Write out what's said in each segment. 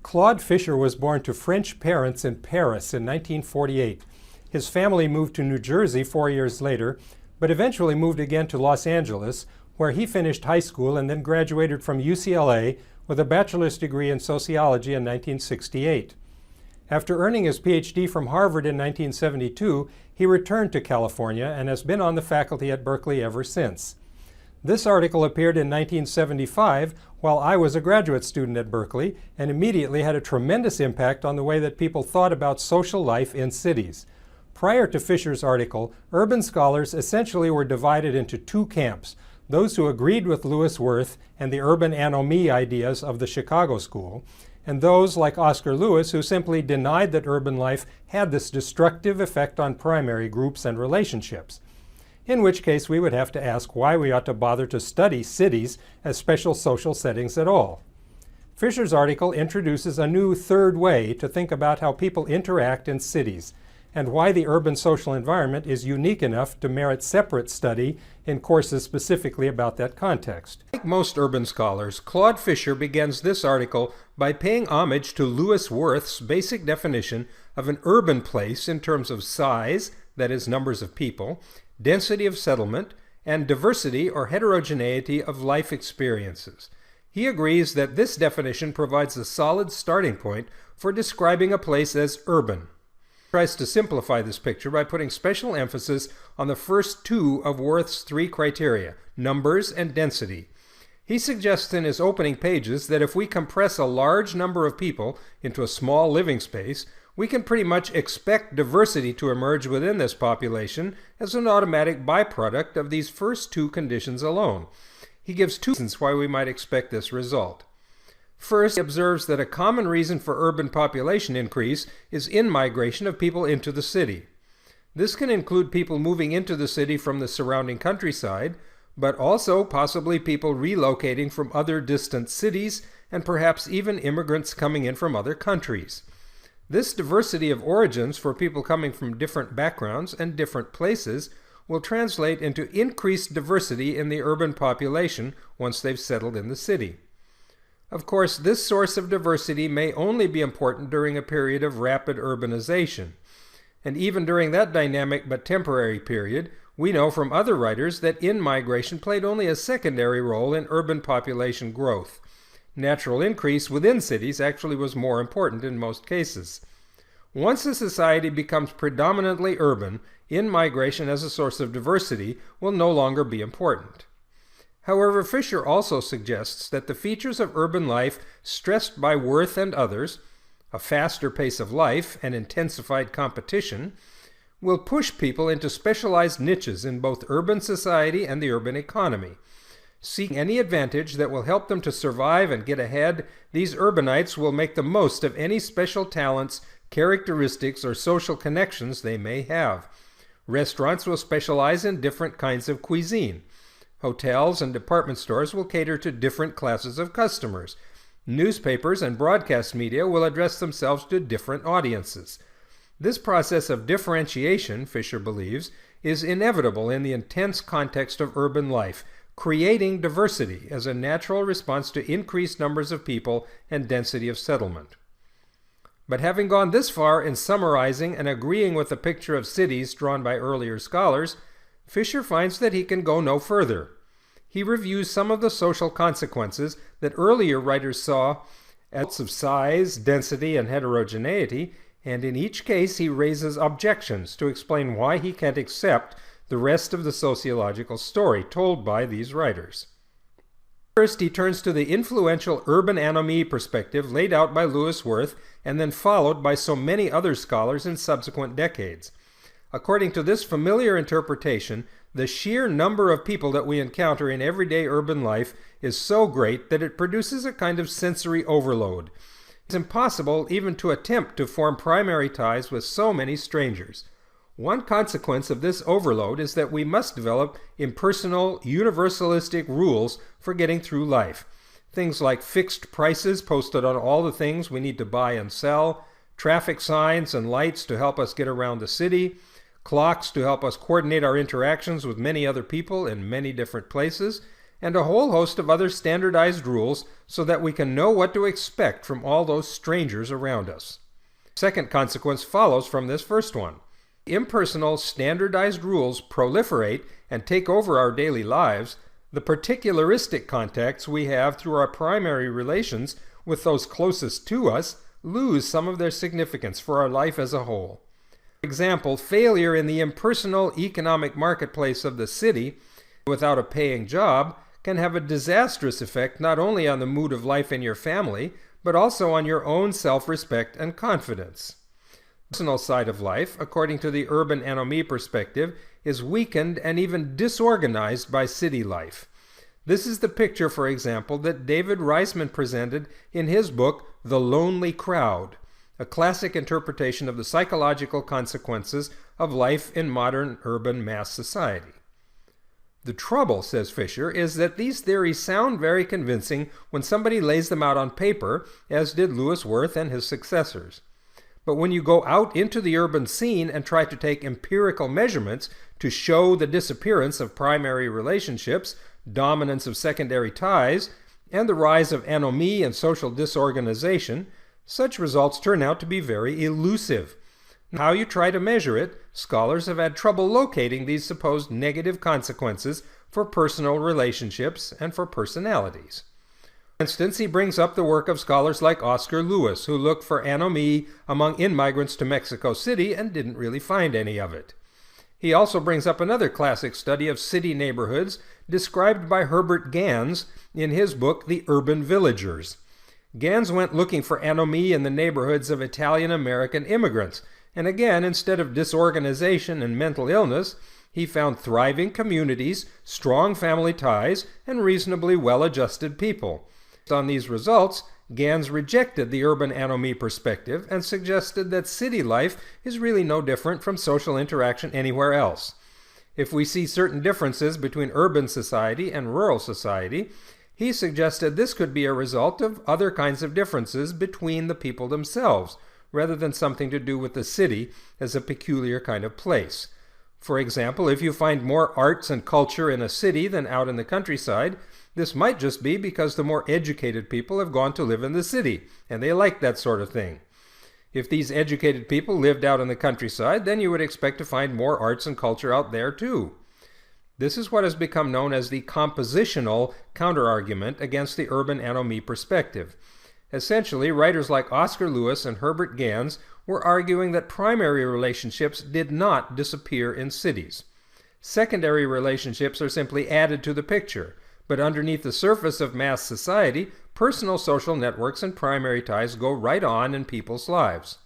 Claude Fischer was born to French parents in Paris in 1948. His family moved to New Jersey 4 years later, but eventually moved again to Los Angeles, where he finished high school and then graduated from UCLA with a bachelor's degree in sociology in 1968. After earning his PhD from Harvard in 1972, he returned to California and has been on the faculty at Berkeley ever since. This article appeared in 1975 while I was a graduate student at Berkeley and immediately had a tremendous impact on the way that people thought about social life in cities. Prior to Fischer's article, urban scholars essentially were divided into two camps: those who agreed with Lewis Wirth and the urban anomie ideas of the Chicago School, and those like Oscar Lewis who simply denied that urban life had this destructive effect on primary groups and relationships. In which case we would have to ask why we ought to bother to study cities as special social settings at all. Fischer's article introduces a new third way to think about how people interact in cities, and why the urban social environment is unique enough to merit separate study in courses specifically about that context. Like most urban scholars, Claude Fischer begins this article by paying homage to Lewis Wirth's basic definition of an urban place in terms of size, that is, numbers of people, density of settlement, and diversity or heterogeneity of life experiences. He agrees that this definition provides a solid starting point for describing a place as urban. He tries to simplify this picture by putting special emphasis on the first two of Wirth's three criteria, numbers and density. He suggests in his opening pages that if we compress a large number of people into a small living space, we can pretty much expect diversity to emerge within this population as an automatic byproduct of these first two conditions alone. He gives two reasons why we might expect this result. First, he observes that a common reason for urban population increase is in-migration of people into the city. This can include people moving into the city from the surrounding countryside, but also possibly people relocating from other distant cities, and perhaps even immigrants coming in from other countries. This diversity of origins for people coming from different backgrounds and different places will translate into increased diversity in the urban population once they've settled in the city. Of course, this source of diversity may only be important during a period of rapid urbanization. And even during that dynamic but temporary period, we know from other writers that in-migration played only a secondary role in urban population growth. Natural increase within cities actually was more important in most cases. Once a society becomes predominantly urban, in-migration as a source of diversity will no longer be important. However, Fischer also suggests that the features of urban life stressed by Wirth and others, a faster pace of life and intensified competition, will push people into specialized niches in both urban society and the urban economy. Seeking any advantage that will help them to survive and get ahead, these urbanites will make the most of any special talents, characteristics, or social connections they may have. Restaurants will specialize in different kinds of cuisine. Hotels and department stores will cater to different classes of customers. Newspapers and broadcast media will address themselves to different audiences. This process of differentiation, Fischer believes, is inevitable in the intense context of urban life, creating diversity as a natural response to increased numbers of people and density of settlement. But having gone this far in summarizing and agreeing with the picture of cities drawn by earlier scholars, Fischer finds that he can go no further. He reviews some of the social consequences that earlier writers saw as of size, density, and heterogeneity, and in each case he raises objections to explain why he can't accept the rest of the sociological story told by these writers. First, he turns to the influential urban anomie perspective laid out by Lewis Wirth and then followed by so many other scholars in subsequent decades. According to this familiar interpretation, the sheer number of people that we encounter in everyday urban life is so great that it produces a kind of sensory overload. It's impossible even to attempt to form primary ties with so many strangers. One consequence of this overload is that we must develop impersonal, universalistic rules for getting through life. Things like fixed prices posted on all the things we need to buy and sell, traffic signs and lights to help us get around the city, clocks to help us coordinate our interactions with many other people in many different places, and a whole host of other standardized rules so that we can know what to expect from all those strangers around us. Second consequence follows from this first one. Impersonal, standardized rules proliferate and take over our daily lives. The particularistic contacts we have through our primary relations with those closest to us lose some of their significance for our life as a whole. For example, failure in the impersonal economic marketplace of the city without a paying job can have a disastrous effect not only on the mood of life in your family, but also on your own self-respect and confidence. The personal side of life, according to the urban anomie perspective, is weakened and even disorganized by city life. This is the picture, for example, that David Reisman presented in his book, The Lonely Crowd, a classic interpretation of the psychological consequences of life in modern urban mass society. The trouble, says Fischer, is that these theories sound very convincing when somebody lays them out on paper, as did Lewis Wirth and his successors. But when you go out into the urban scene and try to take empirical measurements to show the disappearance of primary relationships, dominance of secondary ties, and the rise of anomie and social disorganization, such results turn out to be very elusive. How you try to measure it, scholars have had trouble locating these supposed negative consequences for personal relationships and for personalities. For instance, he brings up the work of scholars like Oscar Lewis, who looked for anomie among immigrants to Mexico City and didn't really find any of it. He also brings up another classic study of city neighborhoods described by Herbert Gans in his book, The Urban Villagers. Gans went looking for anomie in the neighborhoods of Italian-American immigrants, and again, instead of disorganization and mental illness, he found thriving communities, strong family ties, and reasonably well-adjusted people. Based on these results, Gans rejected the urban anomie perspective and suggested that city life is really no different from social interaction anywhere else. If we see certain differences between urban society and rural society, he suggested this could be a result of other kinds of differences between the people themselves, rather than something to do with the city as a peculiar kind of place. For example, if you find more arts and culture in a city than out in the countryside, this might just be because the more educated people have gone to live in the city, and they like that sort of thing. If these educated people lived out in the countryside, then you would expect to find more arts and culture out there too. This is what has become known as the compositional counterargument against the urban anomie perspective. Essentially, writers like Oscar Lewis and Herbert Gans were arguing that primary relationships did not disappear in cities. Secondary relationships are simply added to the picture, but underneath the surface of mass society, personal social networks and primary ties go right on in people's lives.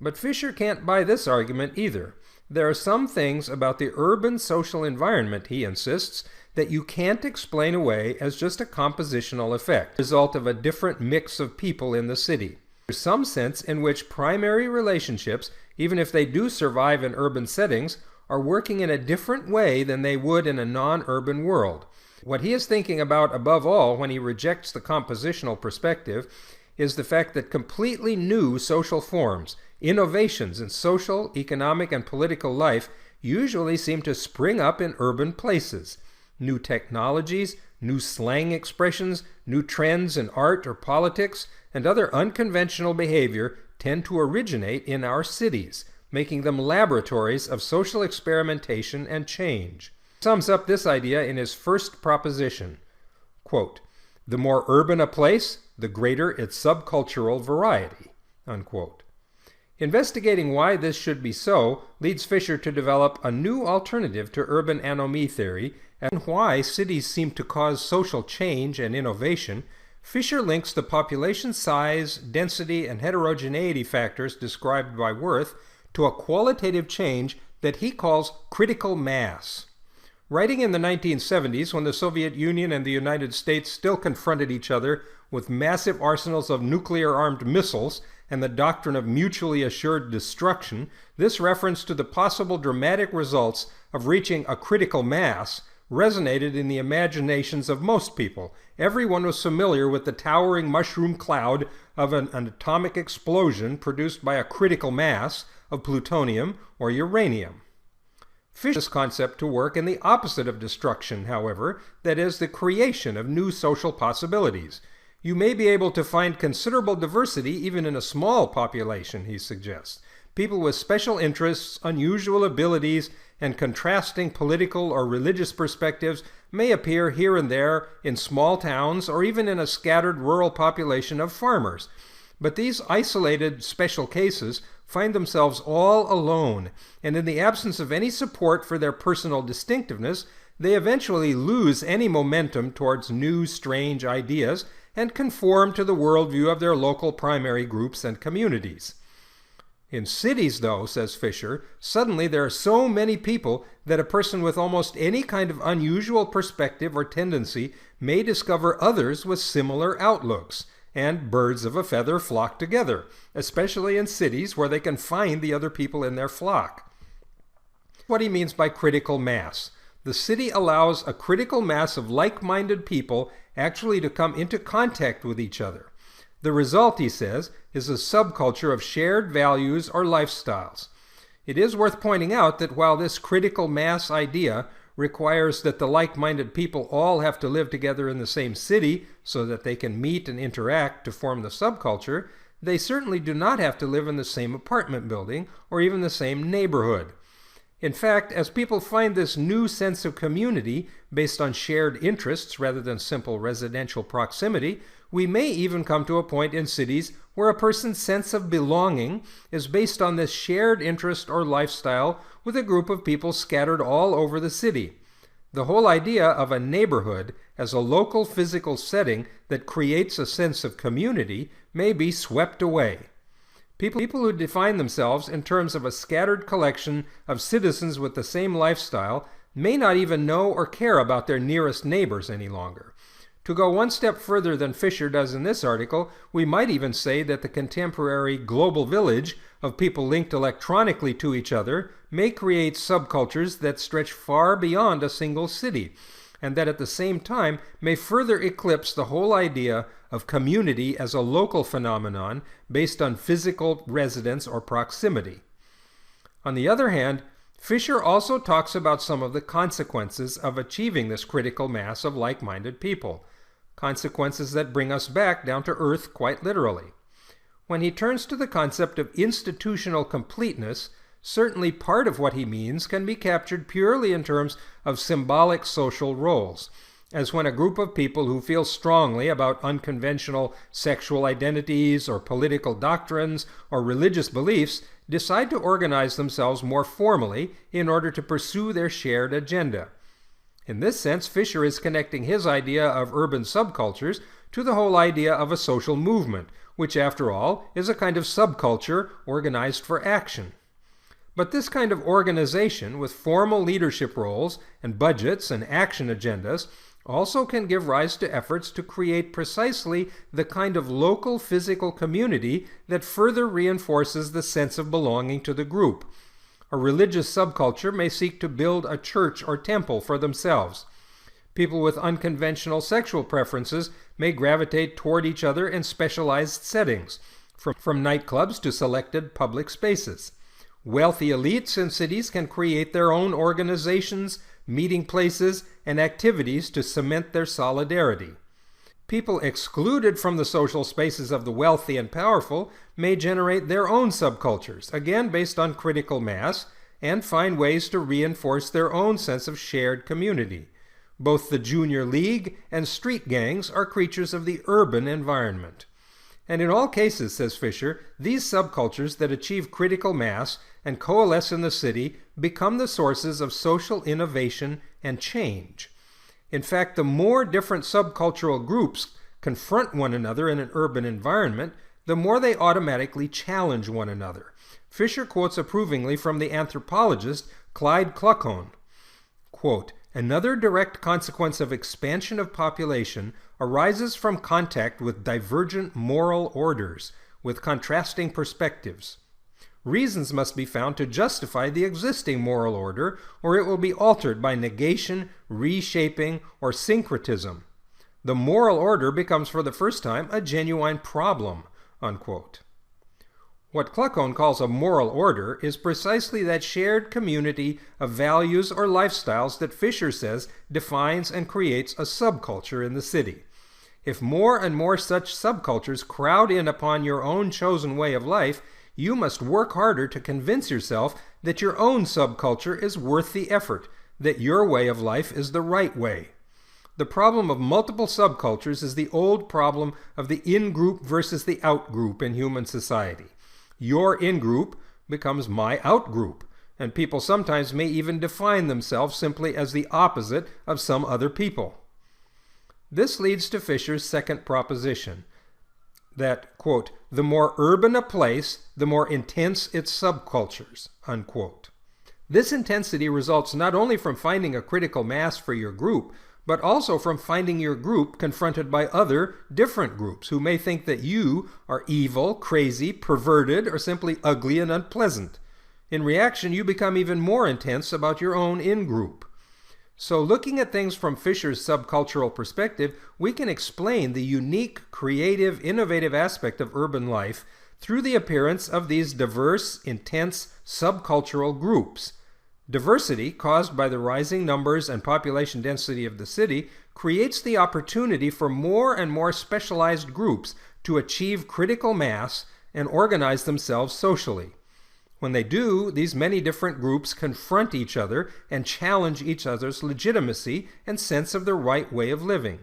But Fischer can't buy this argument either. There are some things about the urban social environment, he insists, that you can't explain away as just a compositional effect, result of a different mix of people in the city. There's some sense in which primary relationships, even if they do survive in urban settings, are working in a different way than they would in a non-urban world. What he is thinking about above all when he rejects the compositional perspective is the fact that completely new social forms, innovations in social, economic, and political life usually seem to spring up in urban places. New technologies, new slang expressions, new trends in art or politics, and other unconventional behavior tend to originate in our cities, making them laboratories of social experimentation and change. He sums up this idea in his first proposition, quote, "The more urban a place, the greater its subcultural variety," unquote. Investigating why this should be so leads Fischer to develop a new alternative to urban anomie theory, and why cities seem to cause social change and innovation. Fischer links the population size, density, and heterogeneity factors described by Wirth to a qualitative change that he calls critical mass. Writing in the 1970s, when the Soviet Union and the United States still confronted each other with massive arsenals of nuclear-armed missiles and the doctrine of mutually assured destruction, this reference to the possible dramatic results of reaching a critical mass resonated in the imaginations of most people. Everyone was familiar with the towering mushroom cloud of an atomic explosion produced by a critical mass of plutonium or uranium. Fischer's concept to work in the opposite of destruction, however, that is, the creation of new social possibilities. You may be able to find considerable diversity even in a small population, he suggests. People with special interests, unusual abilities, and contrasting political or religious perspectives may appear here and there in small towns or even in a scattered rural population of farmers. But these isolated special cases find themselves all alone, and in the absence of any support for their personal distinctiveness, they eventually lose any momentum towards new, strange ideas and conform to the worldview of their local primary groups and communities. In cities, though, says Fischer, suddenly there are so many people that a person with almost any kind of unusual perspective or tendency may discover others with similar outlooks, and birds of a feather flock together, especially in cities where they can find the other people in their flock. What he means by critical mass. The city allows a critical mass of like-minded people actually to come into contact with each other. The result, he says, is a subculture of shared values or lifestyles. It is worth pointing out that while this critical mass idea requires that the like-minded people all have to live together in the same city so that they can meet and interact to form the subculture, they certainly do not have to live in the same apartment building or even the same neighborhood. In fact, as people find this new sense of community based on shared interests rather than simple residential proximity, we may even come to a point in cities where a person's sense of belonging is based on this shared interest or lifestyle with a group of people scattered all over the city. The whole idea of a neighborhood as a local physical setting that creates a sense of community may be swept away. People who define themselves in terms of a scattered collection of citizens with the same lifestyle may not even know or care about their nearest neighbors any longer. To go one step further than Fischer does in this article, we might even say that the contemporary global village of people linked electronically to each other may create subcultures that stretch far beyond a single city, and that at the same time may further eclipse the whole idea of community as a local phenomenon based on physical residence or proximity. On the other hand, Fischer also talks about some of the consequences of achieving this critical mass of like-minded people, consequences that bring us back down to earth quite literally. When he turns to the concept of institutional completeness, certainly part of what he means can be captured purely in terms of symbolic social roles, as when a group of people who feel strongly about unconventional sexual identities or political doctrines or religious beliefs decide to organize themselves more formally in order to pursue their shared agenda. In this sense, Fischer is connecting his idea of urban subcultures to the whole idea of a social movement, which, after all, is a kind of subculture organized for action. But this kind of organization, with formal leadership roles and budgets and action agendas, also can give rise to efforts to create precisely the kind of local physical community that further reinforces the sense of belonging to the group. A religious subculture may seek to build a church or temple for themselves. People with unconventional sexual preferences may gravitate toward each other in specialized settings, from nightclubs to selected public spaces. Wealthy elites in cities can create their own organizations, meeting places, and activities to cement their solidarity. People excluded from the social spaces of the wealthy and powerful may generate their own subcultures, again based on critical mass, and find ways to reinforce their own sense of shared community. Both the junior league and street gangs are creatures of the urban environment. And in all cases, says Fischer, these subcultures that achieve critical mass and coalesce in the city become the sources of social innovation and change. In fact, the more different subcultural groups confront one another in an urban environment, the more they automatically challenge one another. Fischer quotes approvingly from the anthropologist Claude, quote, "Another direct consequence of expansion of population arises from contact with divergent moral orders, with contrasting perspectives. Reasons must be found to justify the existing moral order, or it will be altered by negation, reshaping, or syncretism. The moral order becomes for the first time a genuine problem," unquote. What Claude calls a moral order is precisely that shared community of values or lifestyles that Fischer says defines and creates a subculture in the city. If more and more such subcultures crowd in upon your own chosen way of life, you must work harder to convince yourself that your own subculture is worth the effort, that your way of life is the right way. The problem of multiple subcultures is the old problem of the in-group versus the out-group in human society. Your in-group becomes my out-group, and people sometimes may even define themselves simply as the opposite of some other people. This leads to Fischer's second proposition, that, quote, the more urban a place, the more intense its subcultures, unquote. This intensity results not only from finding a critical mass for your group, but also from finding your group confronted by other, different groups who may think that you are evil, crazy, perverted, or simply ugly and unpleasant. In reaction, you become even more intense about your own in-group. So looking at things from Fischer's subcultural perspective, we can explain the unique, creative, innovative aspect of urban life through the appearance of these diverse, intense, subcultural groups. Diversity, caused by the rising numbers and population density of the city, creates the opportunity for more and more specialized groups to achieve critical mass and organize themselves socially. When they do, these many different groups confront each other and challenge each other's legitimacy and sense of the right way of living,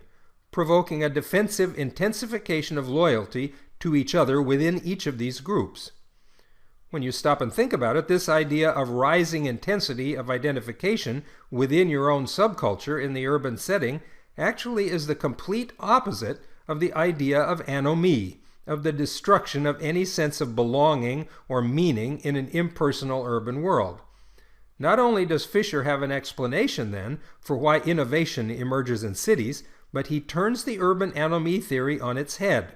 provoking a defensive intensification of loyalty to each other within each of these groups. When you stop and think about it, this idea of rising intensity of identification within your own subculture in the urban setting actually is the complete opposite of the idea of anomie, of the destruction of any sense of belonging or meaning in an impersonal urban world. Not only does Fischer have an explanation, then, for why innovation emerges in cities, but he turns the urban anomie theory on its head,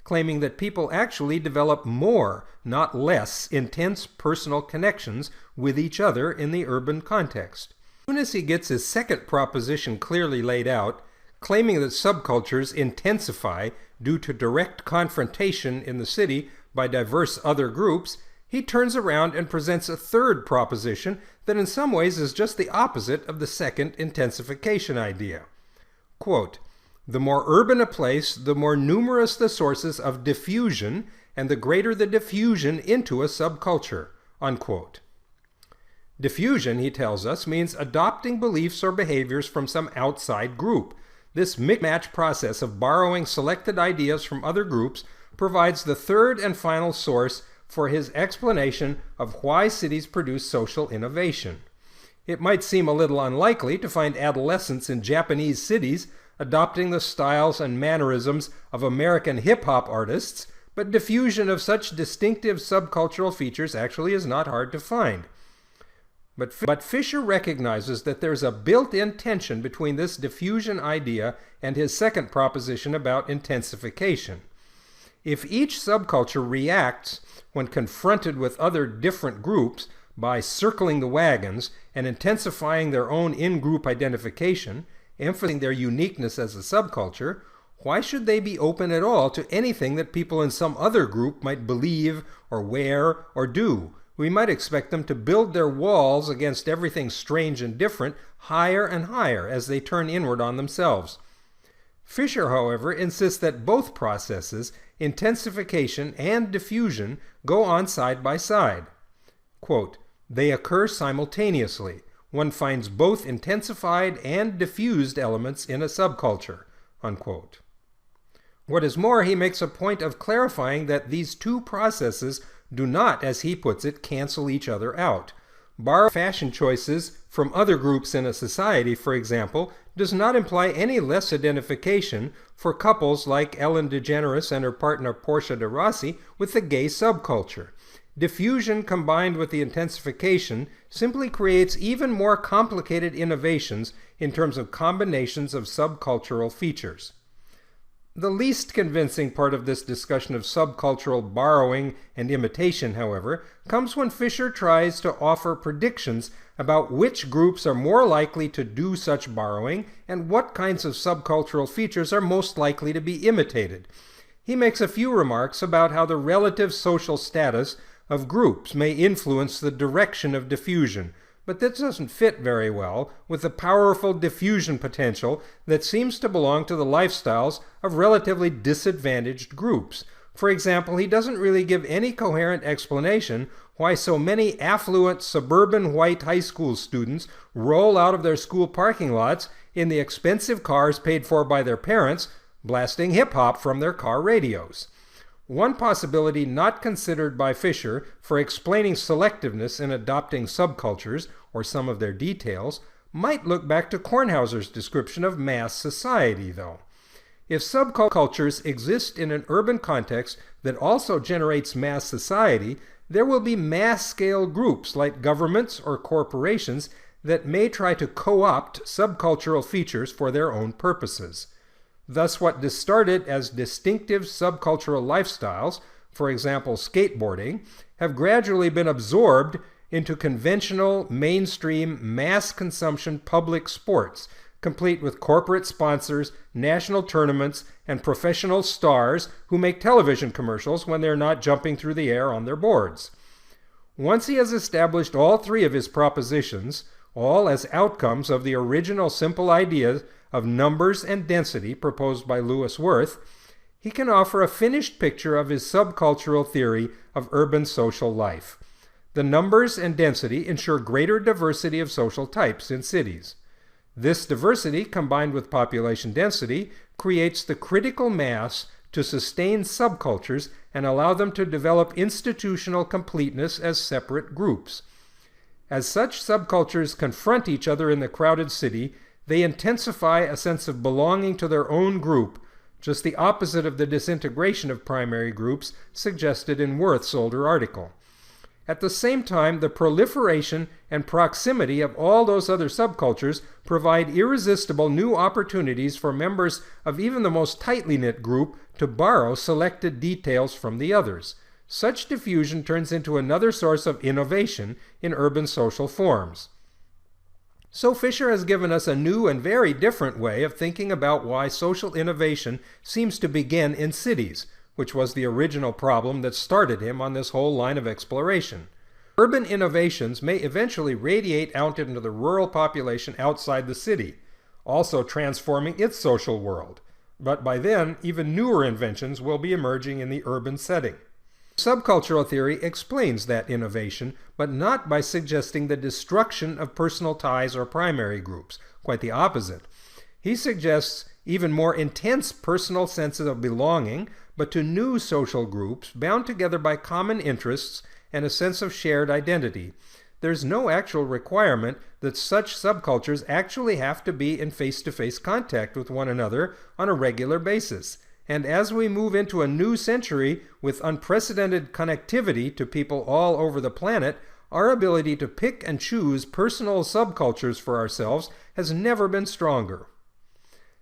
claiming that people actually develop more, not less, intense personal connections with each other in the urban context. As soon as he gets his second proposition clearly laid out, claiming that subcultures intensify due to direct confrontation in the city by diverse other groups, he turns around and presents a third proposition that in some ways is just the opposite of the second intensification idea. Quote, the more urban a place, the more numerous the sources of diffusion, and the greater the diffusion into a subculture, unquote. Diffusion, he tells us, means adopting beliefs or behaviors from some outside group. This mix-match process of borrowing selected ideas from other groups provides the third and final source for his explanation of why cities produce social innovation. It might seem a little unlikely to find adolescents in Japanese cities adopting the styles and mannerisms of American hip-hop artists, but diffusion of such distinctive subcultural features actually is not hard to find. But Fischer recognizes that there's a built-in tension between this diffusion idea and his second proposition about intensification. If each subculture reacts when confronted with other different groups by circling the wagons and intensifying their own in-group identification, emphasizing their uniqueness as a subculture, why should they be open at all to anything that people in some other group might believe or wear or do? We might expect them to build their walls against everything strange and different higher and higher as they turn inward on themselves. Fischer, however, insists that both processes, intensification and diffusion, go on side by side. Quote, they occur simultaneously. One finds both intensified and diffused elements in a subculture, unquote. What is more, he makes a point of clarifying that these two processes do not, as he puts it, cancel each other out. Borrowing fashion choices from other groups in a society, for example, does not imply any less identification for couples like Ellen DeGeneres and her partner Portia de Rossi with the gay subculture. Diffusion combined with the intensification simply creates even more complicated innovations in terms of combinations of subcultural features. The least convincing part of this discussion of subcultural borrowing and imitation, however, comes when Fischer tries to offer predictions about which groups are more likely to do such borrowing and what kinds of subcultural features are most likely to be imitated. He makes a few remarks about how the relative social status of groups may influence the direction of diffusion, but this doesn't fit very well with the powerful diffusion potential that seems to belong to the lifestyles of relatively disadvantaged groups. For example, he doesn't really give any coherent explanation why so many affluent suburban white high school students roll out of their school parking lots in the expensive cars paid for by their parents, blasting hip-hop from their car radios. One possibility not considered by Fischer for explaining selectiveness in adopting subcultures, or some of their details, might look back to Kornhauser's description of mass society, though. If subcultures exist in an urban context that also generates mass society, there will be mass-scale groups like governments or corporations that may try to co-opt subcultural features for their own purposes. Thus, what started as distinctive subcultural lifestyles, for example skateboarding, have gradually been absorbed into conventional, mainstream, mass consumption public sports, complete with corporate sponsors, national tournaments, and professional stars who make television commercials when they're not jumping through the air on their boards. Once he has established all three of his propositions, all as outcomes of the original simple ideas of numbers and density proposed by Lewis Wirth, he can offer a finished picture of his subcultural theory of urban social life. The numbers and density ensure greater diversity of social types in cities. This diversity, combined with population density, creates the critical mass to sustain subcultures and allow them to develop institutional completeness as separate groups. As such subcultures confront each other in the crowded city, they intensify a sense of belonging to their own group, just the opposite of the disintegration of primary groups suggested in Wirth's older article. At the same time, the proliferation and proximity of all those other subcultures provide irresistible new opportunities for members of even the most tightly knit group to borrow selected details from the others. Such diffusion turns into another source of innovation in urban social forms. So Fischer has given us a new and very different way of thinking about why social innovation seems to begin in cities, which was the original problem that started him on this whole line of exploration. Urban innovations may eventually radiate out into the rural population outside the city, also transforming its social world. But by then, even newer inventions will be emerging in the urban setting. Subcultural theory explains that innovation, but not by suggesting the destruction of personal ties or primary groups. Quite the opposite. He suggests even more intense personal senses of belonging, but to new social groups bound together by common interests and a sense of shared identity. There's no actual requirement that such subcultures actually have to be in face-to-face contact with one another on a regular basis. And as we move into a new century with unprecedented connectivity to people all over the planet, our ability to pick and choose personal subcultures for ourselves has never been stronger.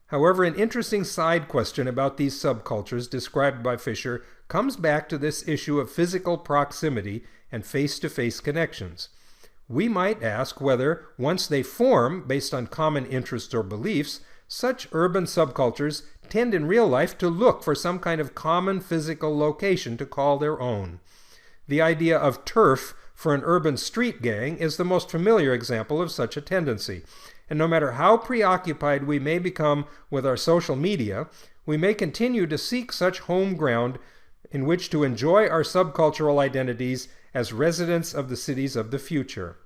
However, an interesting side question about these subcultures described by Fischer comes back to this issue of physical proximity and face-to-face connections. We might ask whether, once they form based on common interests or beliefs, such urban subcultures tend in real life to look for some kind of common physical location to call their own. The idea of turf for an urban street gang is the most familiar example of such a tendency. And no matter how preoccupied we may become with our social media, we may continue to seek such home ground in which to enjoy our subcultural identities as residents of the cities of the future.